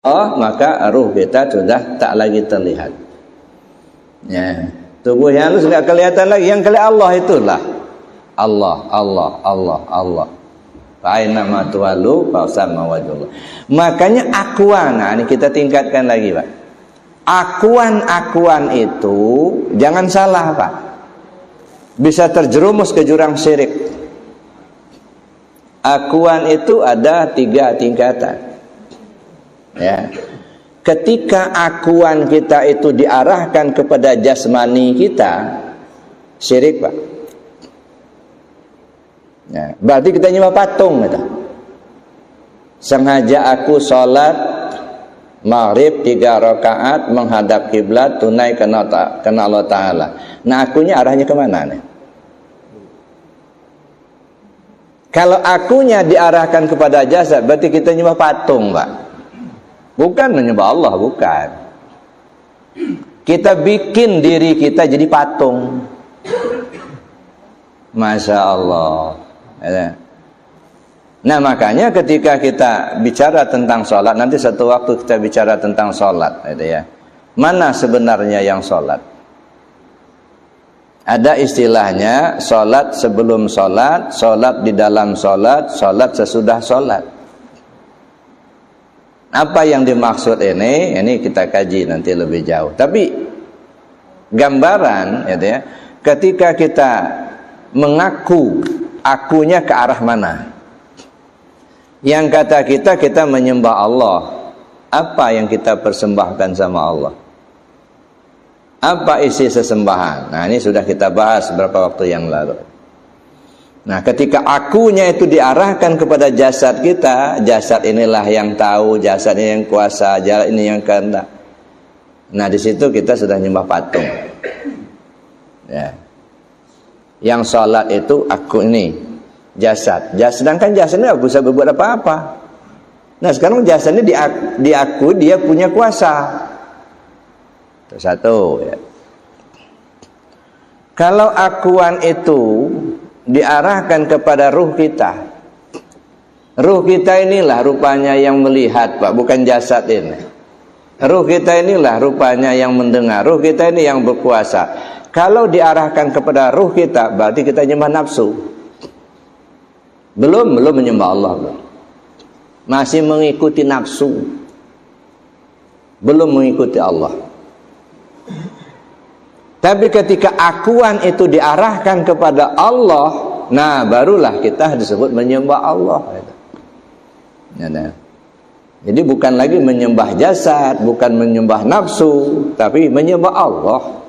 Allah, maka ruh kita sudah tak lagi terlihat. Ya, tubuh yang halus tidak kelihatan lagi. Yang kelihatan Allah itulah Allah, Allah, Allah, Allah. Fa'aina ma tuwallu fa'samma wajhullah. Makanya akuan, nah ini kita tingkatkan lagi, Pak. Akuan-akuan itu jangan salah, Pak. Bisa terjerumus ke jurang syirik. Akuan itu ada 3 tingkatan. Ya. Ketika akuan kita itu diarahkan kepada jasmani kita, syirik, Pak. Ya, berarti kita nyembah patung gitu. Sengaja aku sholat maghrib 3 rakaat menghadap kiblat tunai kena Allah Ta'ala. Nah, akunya arahnya kemana nih? Kalau akunya diarahkan kepada jasad, berarti kita nyembah patung, Pak. Bukan menyembah Allah, bukan. Kita bikin diri kita jadi patung. Masya Allah. Nah, makanya ketika kita bicara tentang sholat, nanti satu waktu kita bicara tentang sholat, gitu ya. Mana sebenarnya yang sholat? Ada istilahnya sholat sebelum sholat, sholat di dalam sholat, sholat sesudah sholat. Apa yang dimaksud ini kita kaji nanti lebih jauh. Tapi gambaran, gitu ya, ketika kita mengaku, akunya ke arah mana? Yang kata kita menyembah Allah. Apa yang kita persembahkan sama Allah? Apa isi sesembahan? Nah, ini sudah kita bahas beberapa waktu yang lalu. Nah, ketika akunya itu diarahkan kepada jasad kita, jasad inilah yang tahu, jasad ini yang kuasa, jasad ini yang kehendak. Nah, di situ kita sudah nyembah patung. Ya. Yang sholat itu aku ini, jasad. Sedangkan jasad ini tidak bisa berbuat apa-apa. Nah, sekarang jasad ini diaku dia punya kuasa. Itu satu. Ya. Kalau akuan itu diarahkan kepada ruh kita, ruh kita inilah rupanya yang melihat, Pak, bukan jasad ini. Ruh kita inilah rupanya yang mendengar, ruh kita ini yang berkuasa. Kalau diarahkan kepada ruh kita, berarti kita nyembah nafsu. Belum menyembah Allah, belum. Masih mengikuti nafsu, belum mengikuti Allah. Tapi ketika akuan itu diarahkan kepada Allah, nah barulah kita disebut menyembah Allah. Jadi bukan lagi menyembah jasad, bukan menyembah nafsu, tapi menyembah Allah.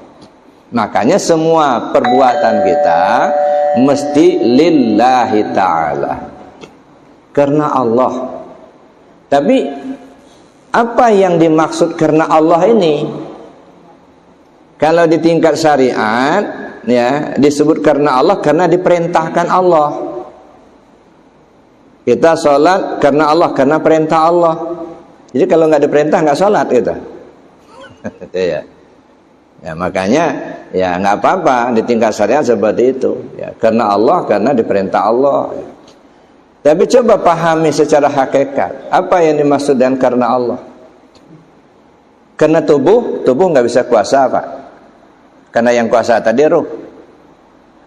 Makanya semua perbuatan kita mesti lillahi ta'ala, karena Allah. Tapi apa yang dimaksud karena Allah ini? Kalau di tingkat syariat, ya, disebut karena Allah karena diperintahkan Allah. Kita sholat karena Allah, karena perintah Allah. Jadi kalau nggak diperintah nggak sholat gitu. Ya. Ya, makanya ya nggak apa-apa di tingkat syariat seperti itu. Ya, karena Allah, karena diperintah Allah. Tapi coba pahami secara hakikat apa yang dimaksud dengan karena Allah. Karena tubuh nggak bisa kuasa, Pak. Karena yang kuasa tadi ruh.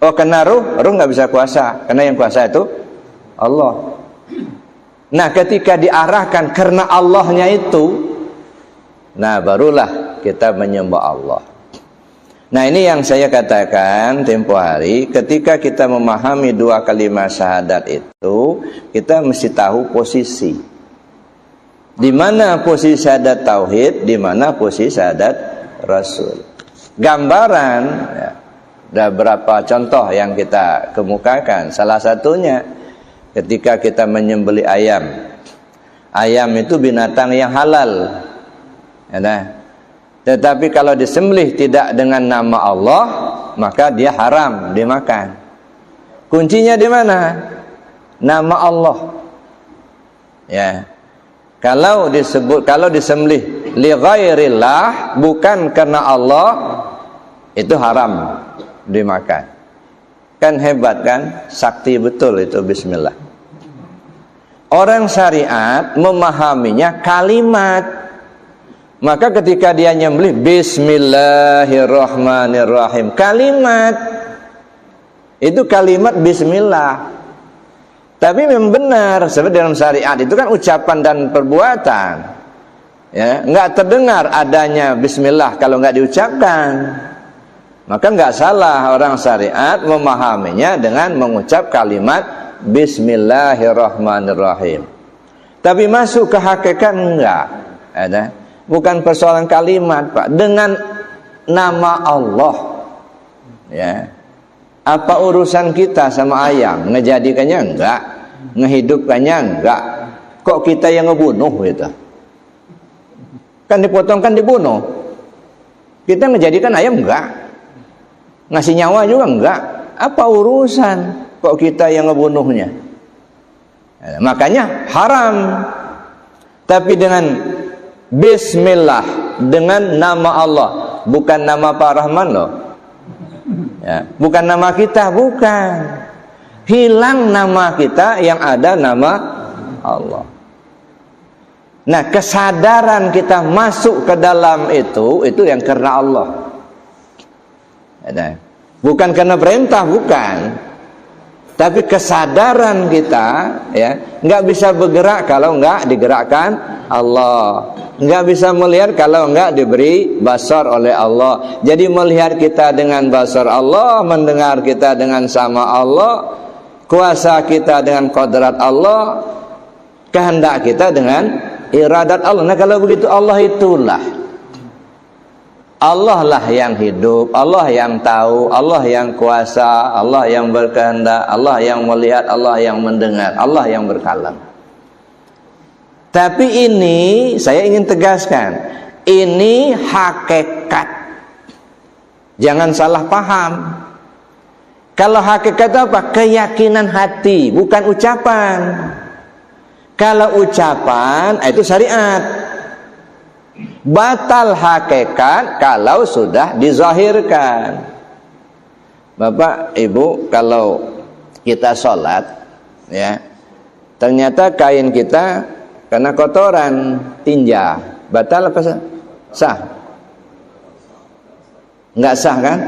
Oh, karena ruh nggak bisa kuasa. Karena yang kuasa itu Allah. Nah, ketika diarahkan karena Allahnya itu, nah barulah kita menyembah Allah. Nah, ini yang saya katakan tempo hari, ketika kita memahami 2 kalimat syahadat itu, kita mesti tahu posisi. Di mana posisi syahadat tauhid, di mana posisi syahadat rasul. Gambaran, ya, ada beberapa contoh yang kita kemukakan. Salah satunya ketika kita menyembelih ayam. Ayam itu binatang yang halal, ya, nah. Tetapi kalau disembelih tidak dengan nama Allah, maka dia haram dimakan. Kuncinya di mana? Nama Allah. Ya. Kalau disembelih li ghairillah, bukan karena Allah, itu haram dimakan. Kan hebat kan? Sakti betul itu bismillah. Orang syariat memahaminya kalimat. Maka ketika dia nyembelih Bismillahirrahmanirrahim, kalimat itu kalimat Bismillah. Tapi memang benar, sebenarnya dalam syariat itu kan ucapan dan perbuatan. Ya, nggak terdengar adanya Bismillah kalau nggak diucapkan. Maka nggak salah orang syariat memahaminya dengan mengucap kalimat Bismillahirrahmanirrahim. Tapi masuk ke hakikat enggak. Ada. Bukan persoalan kalimat, Pak. Dengan nama Allah. Ya. Apa urusan kita sama ayam? Ngejadikannya enggak, ngehidupkannya enggak. Kok kita yang ngebunuh gitu? Kan dipotong kan dibunuh. Kita ngejadikan ayam enggak. Ngasih nyawa juga enggak. Apa urusan? Kok kita yang ngebunuhnya? Makanya haram. Tapi dengan Bismillah, dengan nama Allah, bukan nama Pak Rahman loh. Ya, bukan nama kita, bukan. Hilang nama kita, yang ada nama Allah. Nah, kesadaran kita masuk ke dalam itu yang karena Allah. Bukan karena perintah, bukan. Tapi kesadaran kita, ya, nggak bisa bergerak kalau nggak digerakkan Allah. Nggak bisa melihat kalau nggak diberi basar oleh Allah. Jadi melihat kita dengan basar Allah, mendengar kita dengan sama Allah, kuasa kita dengan kodrat Allah, kehendak kita dengan iradat Allah. Nah, kalau begitu Allah itulah. Allah lah yang hidup, Allah yang tahu, Allah yang kuasa, Allah yang berkehendak, Allah yang melihat, Allah yang mendengar, Allah yang berkalam. Tapi ini saya ingin tegaskan, ini hakikat. Jangan salah paham. Kalau hakikat itu apa? Keyakinan hati, bukan ucapan. Kalau ucapan itu syariat. Batal hakikat kalau sudah dizahirkan. Bapak, Ibu, kalau kita sholat, ya, ternyata kain kita kena kotoran tinja, batal apa sah? Nggak sah kan?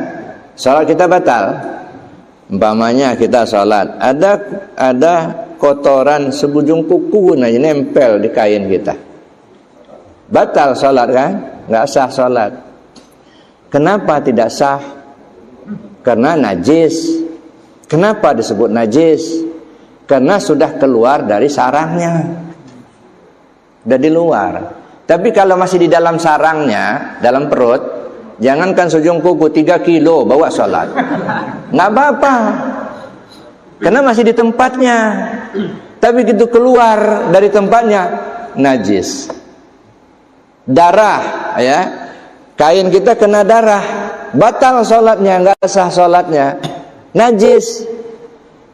Sholat kita batal. Umpamanya kita sholat, ada kotoran sebujung kuku aja nempel di kain kita. Batal sholat kan? Nggak sah sholat. Kenapa tidak sah? Karena najis. Kenapa disebut najis? Karena sudah keluar dari sarangnya. Sudah di luar. Tapi kalau masih di dalam sarangnya, dalam perut, jangankan sejung kuku 3 kilo bawa sholat, nggak apa-apa. Karena masih di tempatnya. Tapi begitu keluar dari tempatnya, najis. Darah, ya, kain kita kena darah, batal sholatnya, nggak sah sholatnya, najis.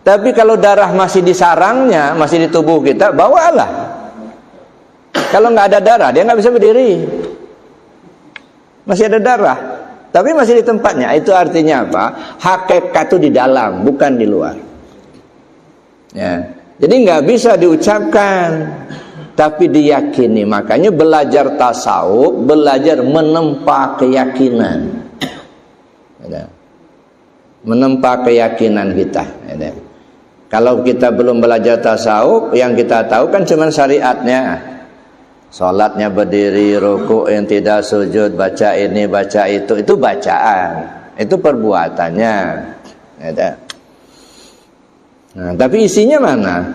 Tapi kalau darah masih di sarangnya, masih di tubuh kita, bawalah. Kalau nggak ada darah, dia nggak bisa berdiri. Masih ada darah, tapi masih di tempatnya. Itu artinya apa? Hakikat itu di dalam, bukan di luar. Ya, jadi nggak bisa diucapkan, tapi diyakini. Makanya belajar tasawuf, belajar menempa keyakinan, menempa keyakinan kita. Kalau kita belum belajar tasawuf, yang kita tahu kan cuma syariatnya. Sholatnya berdiri, rukuk yang tidak sujud, baca ini, baca itu bacaan, itu perbuatannya. Nah, tapi isinya mana?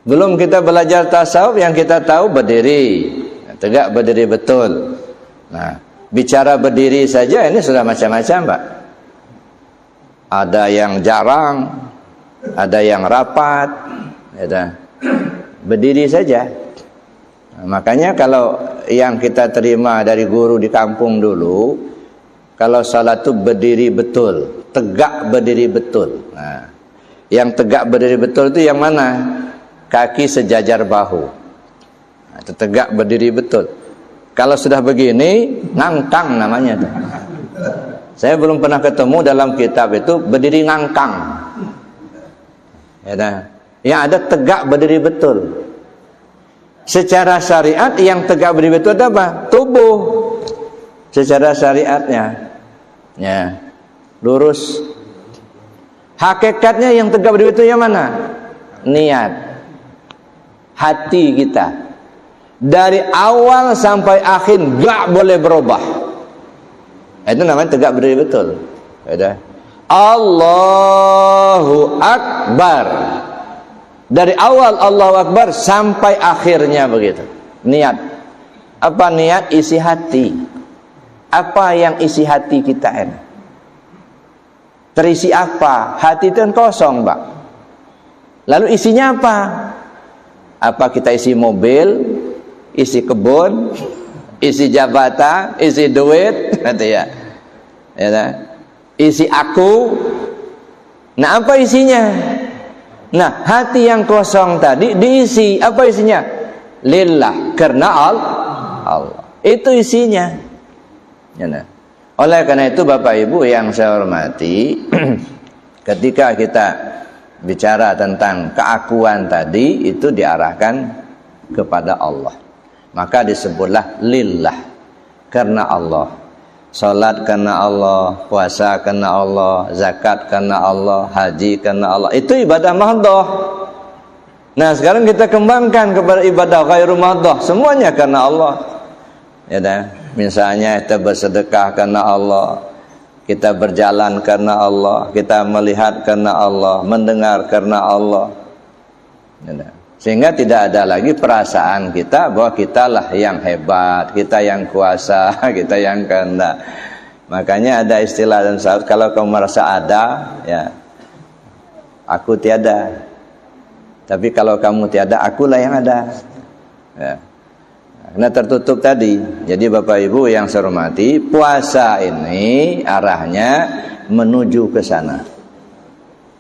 Belum kita belajar tasawuf, yang kita tahu berdiri, tegak berdiri betul. Nah, bicara berdiri saja ini sudah macam-macam, Pak. Ada yang jarang, ada yang rapat, berdiri saja. Nah, makanya kalau yang kita terima dari guru di kampung dulu, kalau salat itu berdiri betul, tegak berdiri betul. Nah, yang tegak berdiri betul itu yang mana? Kaki sejajar bahu. Nah, itu tegak berdiri betul. Kalau sudah begini, ngangkang namanya tuh. Saya belum pernah ketemu dalam kitab itu berdiri ngangkang. Yang ada tegak berdiri betul. Secara syariat yang tegak berdiri betul itu apa? Tubuh. Secara syariatnya, ya, lurus. Hakikatnya yang tegak berdiri betul yang mana? Niat. Hati kita. Dari awal sampai akhir gak boleh berubah. Itu namanya tegak berdiri betul. Allahu Akbar. Dari awal Allahu Akbar sampai akhirnya begitu. Niat. Apa niat? Isi hati. Apa yang isi hati kita ini? Terisi apa? Hati itu kan kosong, Pak. Lalu isinya apa? Apa kita isi mobil, isi kebun, isi jabatan, isi duit, gitu ya. Isi aku. Nah, apa isinya? Nah, hati yang kosong tadi diisi. Apa isinya? Lillah, karena Allah. Itu isinya. Oleh karena itu Bapak Ibu yang saya hormati, ketika kita bicara tentang keakuan tadi, itu diarahkan kepada Allah. Maka disebutlah lillah, karena Allah. Salat karena Allah, puasa karena Allah, zakat karena Allah, haji karena Allah. Itu ibadah mahdhah. Nah, sekarang kita kembangkan kepada ibadah ghairu mahdhah, semuanya karena Allah. Ya dah. Misalnya kita bersedekah karena Allah, kita berjalan karena Allah, kita melihat karena Allah, mendengar karena Allah. Ya dah. Sehingga tidak ada lagi perasaan kita bahwa kitalah yang hebat, kita yang kuasa, kita yang kehendak. Makanya ada istilah dan saat kalau kamu merasa ada, ya, aku tiada. Tapi kalau kamu tiada, akulah yang ada. Ya. Karena tertutup tadi. Jadi Bapak Ibu yang saya hormati, puasa ini arahnya menuju ke sana.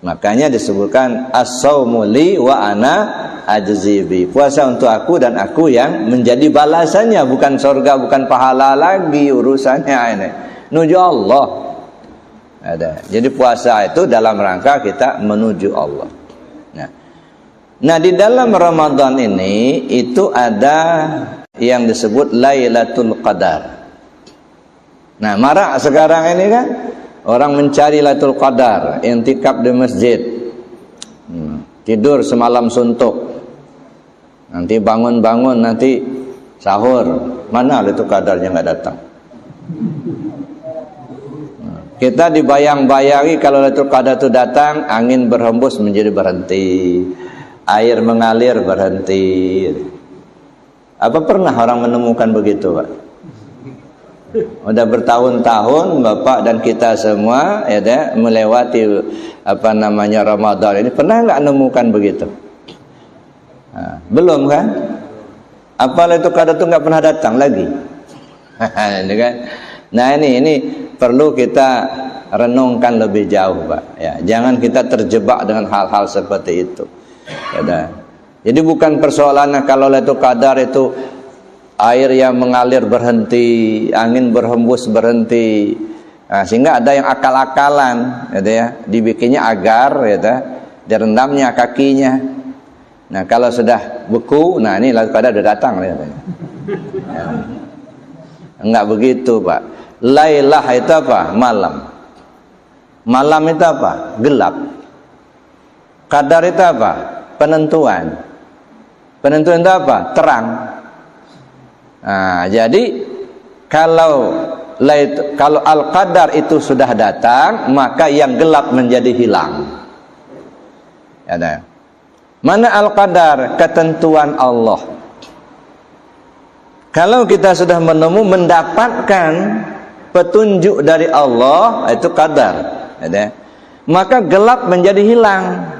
Makanya disebutkan as-saumu li wa ana ajzi bi. Puasa untuk aku dan aku yang menjadi balasannya, bukan surga, bukan pahala lagi urusannya ini. Menuju Allah. Ada. Jadi puasa itu dalam rangka kita menuju Allah. Nah, di dalam Ramadan ini itu ada yang disebut Lailatul Qadar. Nah, marak sekarang ini kan orang mencari Lailatul Qadar, intikaf di masjid, tidur semalam suntuk, nanti bangun-bangun nanti sahur, mana Lailatul Qadarnya nggak datang. Kita dibayang-bayangi kalau Lailatul Qadar itu datang, angin berhembus menjadi berhenti, air mengalir berhenti. Apa pernah orang menemukan begitu, Pak? Udah bertahun-tahun Bapak dan kita semua ya deh, melewati Ramadan ini, pernah nggak nemukan begitu? Nah, belum kan? Apa itu kadang itu nggak pernah datang lagi? Ini kan? Nah ini perlu kita renungkan lebih jauh, Pak. Ya, jangan kita terjebak dengan hal-hal seperti itu. Ya dah. Jadi bukan persoalannya kalau Lailatul Qadar itu air yang mengalir berhenti, angin berhembus berhenti. Nah, sehingga ada yang akal-akalan, ya, dibikinnya agar, ya, direndamnya kakinya. Nah, kalau sudah beku, nah ini Lailatul Qadar sudah datang. Ya. Enggak begitu, Pak. Lailah itu apa? Malam. Malam itu apa? Gelap. Qadar itu apa? Penentuan. Penentuan itu apa? Terang. Nah, jadi kalau Al-Qadar itu sudah datang, maka yang gelap menjadi hilang. Ya, mana Al-Qadar? Ketentuan Allah. Kalau kita sudah mendapatkan petunjuk dari Allah, itu qadar. Ya, maka gelap menjadi hilang.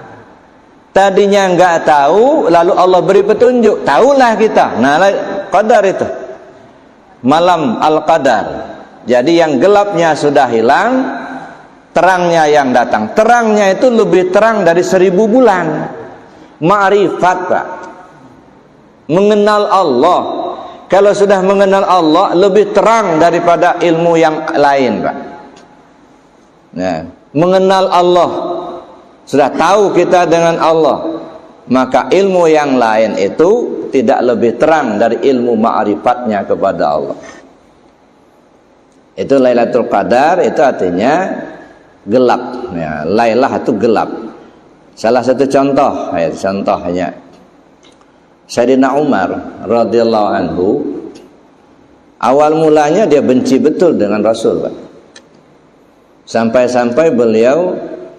Tadinya enggak tahu, lalu Allah beri petunjuk, tahulah kita. Nah, qadar itu malam Al-Qadar. Jadi yang gelapnya sudah hilang, terangnya yang datang. Terangnya itu lebih terang dari 1000 bulan. Ma'rifat, Pak. Mengenal Allah. Kalau sudah mengenal Allah, lebih terang daripada ilmu yang lain, Pak. Nah, mengenal Allah, sudah tahu kita dengan Allah. maka ilmu yang lain itu tidak lebih terang dari ilmu ma'rifatnya kepada Allah. Itu Lailatul Qadar, itu artinya gelap ya. Lailah itu gelap. Salah satu contoh ya, contohnya Sayyidina Umar radhiyallahu anhu, awal mulanya dia benci betul dengan Rasul, Pak. Sampai-sampai beliau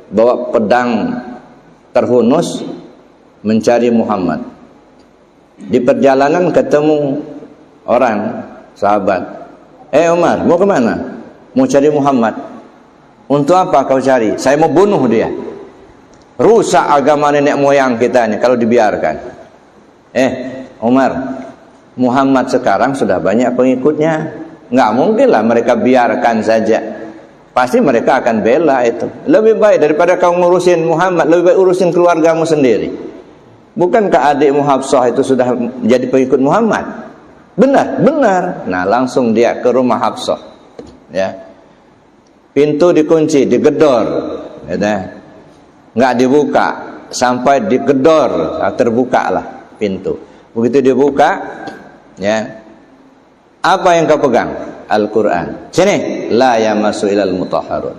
bawa pedang terhunus mencari Muhammad. Di perjalanan ketemu orang sahabat. Umar, mau kemana? Mau cari Muhammad. Untuk apa kau cari? Saya mau bunuh dia. Rusak agama nenek moyang kita ini kalau dibiarkan. Umar, Muhammad sekarang sudah banyak pengikutnya. Nggak mungkin lah mereka biarkan saja. Pasti mereka akan bela itu. Lebih baik daripada kau ngurusin Muhammad, lebih baik urusin keluargamu sendiri. Bukankah adikmu Hafsah itu sudah jadi pengikut Muhammad? Benar, benar. Nah, langsung dia ke rumah Hafsah. Ya. Pintu dikunci, digedor. Ya, nggak dibuka sampai digedor, terbukalah pintu. Begitu dibuka, ya. Apa yang kau pegang? Al-Quran. Sini, la yamassu ilal mutahharun.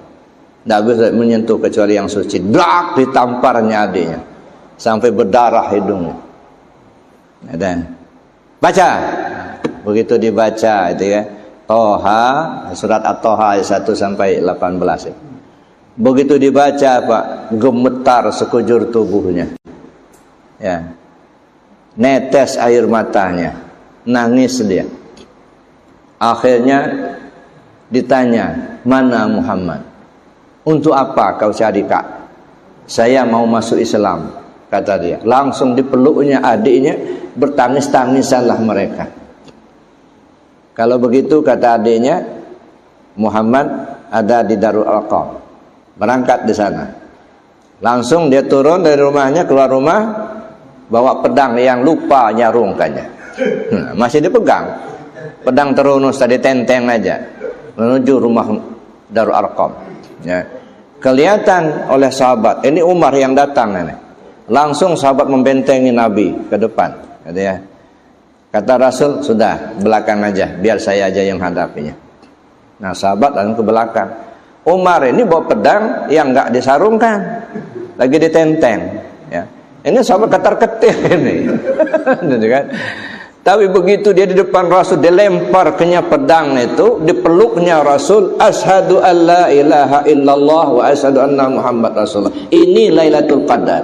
Tidak bisa menyentuh kecuali yang suci. Dak, ditamparnya adiknya sampai berdarah hidungnya. Dan baca. Begitu dibaca itu ya, Toha, surat At-Toha ayat 1 sampai 18 ya. Begitu dibaca, Pak, gemetar sekujur tubuhnya. Ya. Netes air matanya, nangis dia. Akhirnya ditanya, mana Muhammad? Untuk apa kau cari, Kak? Saya mau masuk Islam, kata dia. Langsung dipeluknya adiknya, bertangis-tangisanlah mereka. Kalau begitu, kata adiknya, Muhammad ada di Darul Arqam. Berangkat di sana. Langsung dia turun dari rumahnya, keluar rumah, bawa pedang yang lupa nyarungkannya. Masih dipegang. Pedang terunus tadi, tenteng aja, menuju rumah Darul Arqam. Ya. Kelihatan oleh sahabat, ini Umar yang datang ini. Langsung sahabat membentengi Nabi ke depan. Gitu ya. Kata Rasul, sudah belakang aja, biar saya aja yang hadapinya. Nah, sahabat langsung ke belakang. Umar ini bawa pedang yang enggak disarungkan, lagi ditenteng. Ya. Ini sahabat ketar-ketir ini. Gitu kan? Tapi begitu dia di depan Rasul, dilemparnya pedang itu, dipeluknya Rasul, asyhadu alla ilaha illallah wa asyhadu anna Muhammad Rasulullah. Ini Lailatul Qadar.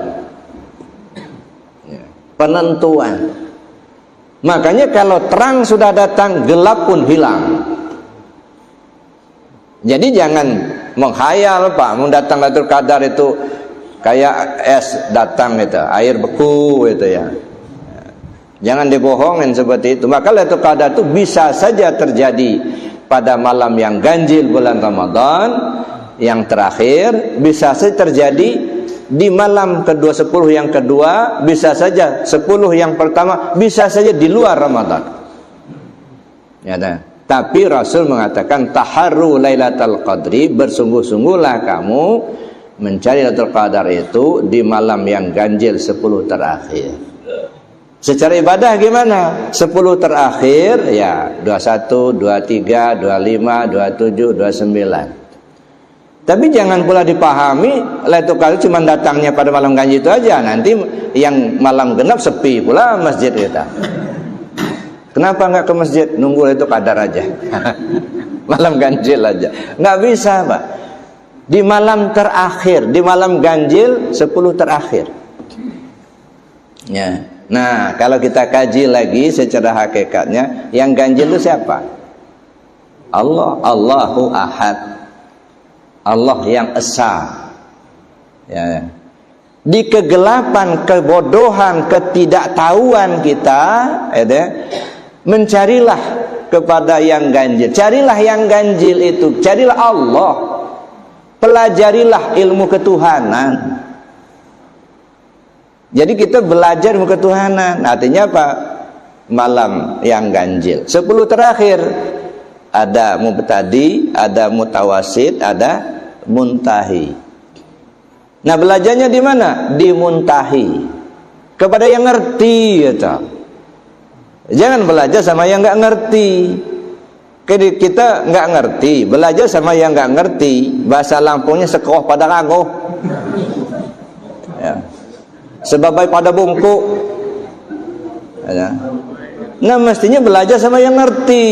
Ya. Penentuan. Makanya kalau terang sudah datang, gelap pun hilang. Jadi jangan menghayal, Pak, mau datang Lailatul Qadar itu kayak es datang itu, air beku itu ya. Jangan dibohongin seperti itu. Maka Lailatul Qadar itu bisa saja terjadi pada malam yang ganjil bulan Ramadan yang terakhir, bisa saja terjadi di malam kedua 10 yang kedua, bisa saja 10 yang pertama, bisa saja di luar Ramadan. Ya, dah. Tapi Rasul mengatakan taharru Lailatul Qadri, bersungguh-sungguhlah kamu mencari Lailatul Qadar itu di malam yang ganjil 10 terakhir. Secara ibadah gimana? 10 terakhir ya 21, 23, 25, 27, 29. Tapi jangan pula dipahami Lailatul Qadar cuma datangnya pada malam ganjil itu aja. Nanti yang malam genap sepi pula masjid kita. Kenapa enggak ke masjid? Nunggu Lailatul Qadar aja. Malam ganjil aja. Enggak bisa, Pak. Di malam terakhir, di malam ganjil 10 terakhir. Ya. Nah, kalau kita kaji lagi secara hakikatnya, yang ganjil itu siapa? Allah, Allahu Ahad. Allah yang esa. Ya. Di kegelapan, kebodohan, ketidaktahuan kita, mencarilah kepada yang ganjil. Carilah yang ganjil itu, carilah Allah. Pelajarilah ilmu ketuhanan. Jadi kita belajar ilmu ketuhanan. Artinya apa? Malam yang ganjil 10 terakhir. Ada mubtadi, ada mutawasid, ada muntahi. Nah, belajarnya di mana? Di muntahi. kepada yang ngerti gitu. Jangan belajar sama yang nggak ngerti. Kita nggak ngerti, belajar sama yang nggak ngerti. Bahasa Lampungnya sekoh pada kagoh, ya. Sebabai pada bungkuk, ya. Nah mestinya belajar sama yang ngerti.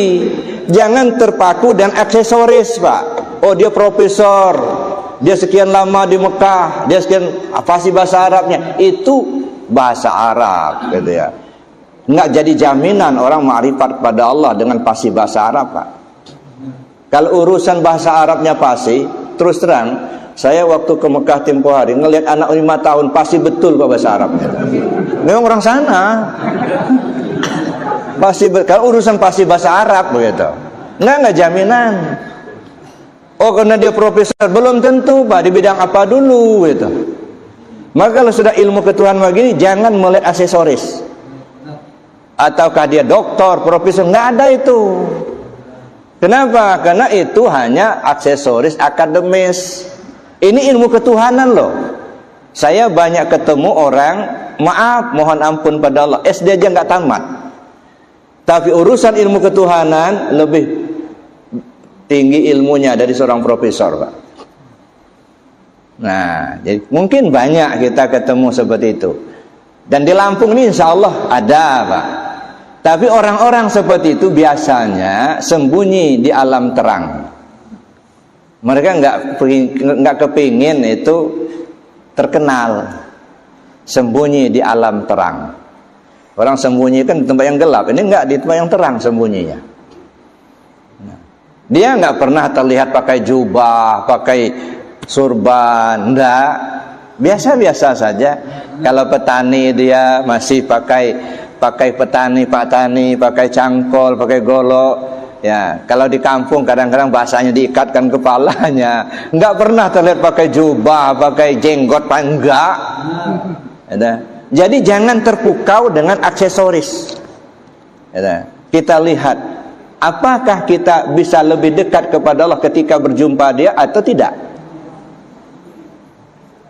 Jangan terpaku dan aksesoris, Pak. Oh dia profesor, dia sekian lama di Mekah, dia sekian fasih bahasa Arabnya. Itu bahasa Arab gitu ya. Nggak jadi jaminan orang ma'rifat kepada Allah dengan fasih bahasa Arab, Pak. Kalau urusan bahasa Arabnya fasih, terus terang, saya waktu ke Mekah tempoh hari ngelihat anak 5 tahun fasih betul Pak bahasa Arabnya. Memang orang sana. Kalau urusan fasih bahasa Arab begitu. Nggak jaminan. Oh karena dia profesor, belum tentu Pak di bidang apa dulu gitu. Maka kalau sudah ilmu ketuhanan begini, jangan melihat aksesoris. Ataukah dia doktor, profesor, nggak ada itu. Kenapa? Karena itu hanya aksesoris akademis. Ini ilmu ketuhanan loh. Saya banyak ketemu orang, maaf, mohon ampun pada Allah, SD aja nggak tamat. Tapi urusan ilmu ketuhanan lebih tinggi ilmunya dari seorang profesor, Pak. Nah, jadi mungkin banyak kita ketemu seperti itu. Dan di Lampung ini insya Allah ada, Pak. Tapi orang-orang seperti itu biasanya sembunyi di alam terang. Mereka nggak kepingin itu terkenal. Sembunyi di alam terang. Orang sembunyi kan di tempat yang gelap. Ini nggak di tempat yang terang sembunyinya. Dia nggak pernah terlihat pakai jubah, pakai surban, enggak. Biasa-biasa saja. Kalau petani dia masih pakai petani, pak tani, pakai cangkol, pakai golok. Ya, kalau di kampung kadang-kadang bahasanya diikatkan kepalanya. Enggak pernah terlihat pakai jubah, pakai jenggot, enggak. Jadi jangan terpukau dengan aksesoris. Kita lihat apakah kita bisa lebih dekat kepada Allah ketika berjumpa dia atau tidak.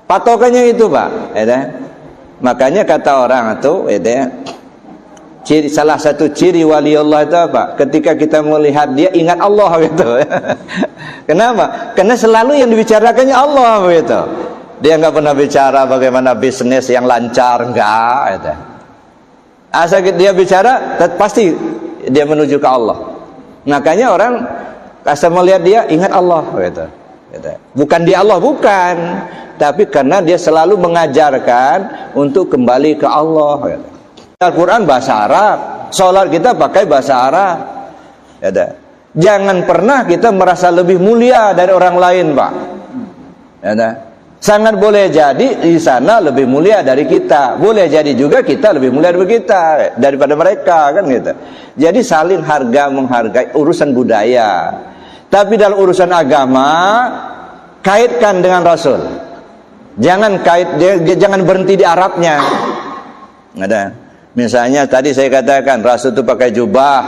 Patokannya itu, Pak. Makanya kata orang itu, salah satu ciri wali Allah itu apa? Ketika kita melihat dia, ingat Allah gitu. Kenapa? Karena selalu yang dibicarakannya Allah gitu. Dia nggak pernah bicara bagaimana bisnis yang lancar, enggak. Gitu. Asal dia bicara, pasti dia menuju ke Allah. Makanya orang asal melihat dia, ingat Allah gitu. Bukan dia Allah, bukan. Tapi karena dia selalu mengajarkan untuk kembali ke Allah. Gitu. Al-Quran bahasa Arab, sholat kita pakai bahasa Arab. Jangan pernah kita merasa lebih mulia dari orang lain, Pak. Sangat boleh jadi di sana lebih mulia dari kita. Boleh jadi juga kita lebih mulia dari kita, daripada mereka, kan gitu. Jadi saling harga menghargai urusan budaya. Tapi dalam urusan agama kaitkan dengan Rasul. Jangan berhenti di Arabnya. Misalnya tadi saya katakan Rasul itu pakai jubah.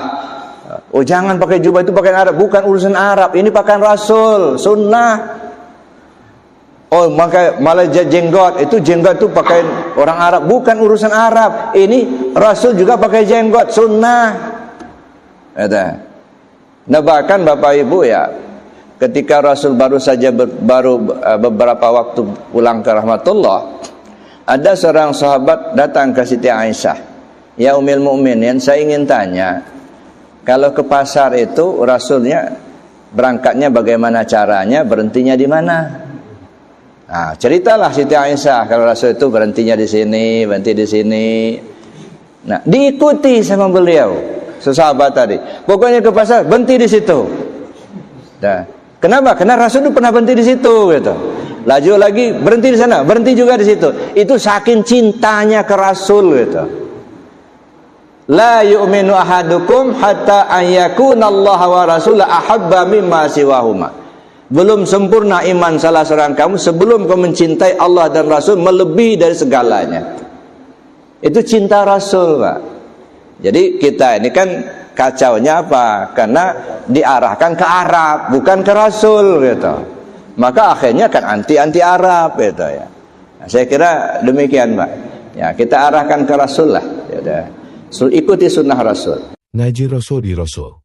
Oh jangan pakai jubah, itu pakaian Arab. Bukan urusan Arab, ini pakaian Rasul, sunnah. Oh maka malah jenggot, itu jenggot itu pakaian orang Arab. Bukan urusan Arab, ini Rasul juga pakai jenggot, sunnah. Nah bahkan Bapak Ibu ya, ketika Rasul baru beberapa waktu pulang ke rahmatullah, ada seorang sahabat datang ke Siti Aisyah. Ya Ummul Mukminin, saya ingin tanya, kalau ke pasar itu Rasulnya berangkatnya bagaimana caranya, berhentinya di mana? Nah, ceritalah Siti Aisyah kalau Rasul itu berhentinya di sini, berhenti di sini. Nah, diikuti sama beliau, sesahabat tadi. Pokoknya ke pasar berhenti di situ. Nah, kenapa? Karena Rasul itu pernah berhenti di situ, gitu. Laju lagi berhenti di sana, berhenti juga di situ. Itu saking cintanya ke Rasul, gitu. La yu'minu ahadukum hatta an yakuna Allah wa rasulahu ahabba mimma siwahuma. Belum sempurna iman salah seorang kamu sebelum kau mencintai Allah dan Rasul melebihi dari segalanya. Itu cinta Rasul, Pak. Jadi kita ini kan kacaunya apa? Karena diarahkan ke Arab, bukan ke Rasul, gitu. Maka akhirnya kan anti Arab, gitu ya. Nah, saya kira demikian, Pak. Ya, kita arahkan ke Rasul lah. Ya udah. Ikuti sunnah Rasul. Ngaji Rasul di Rasul.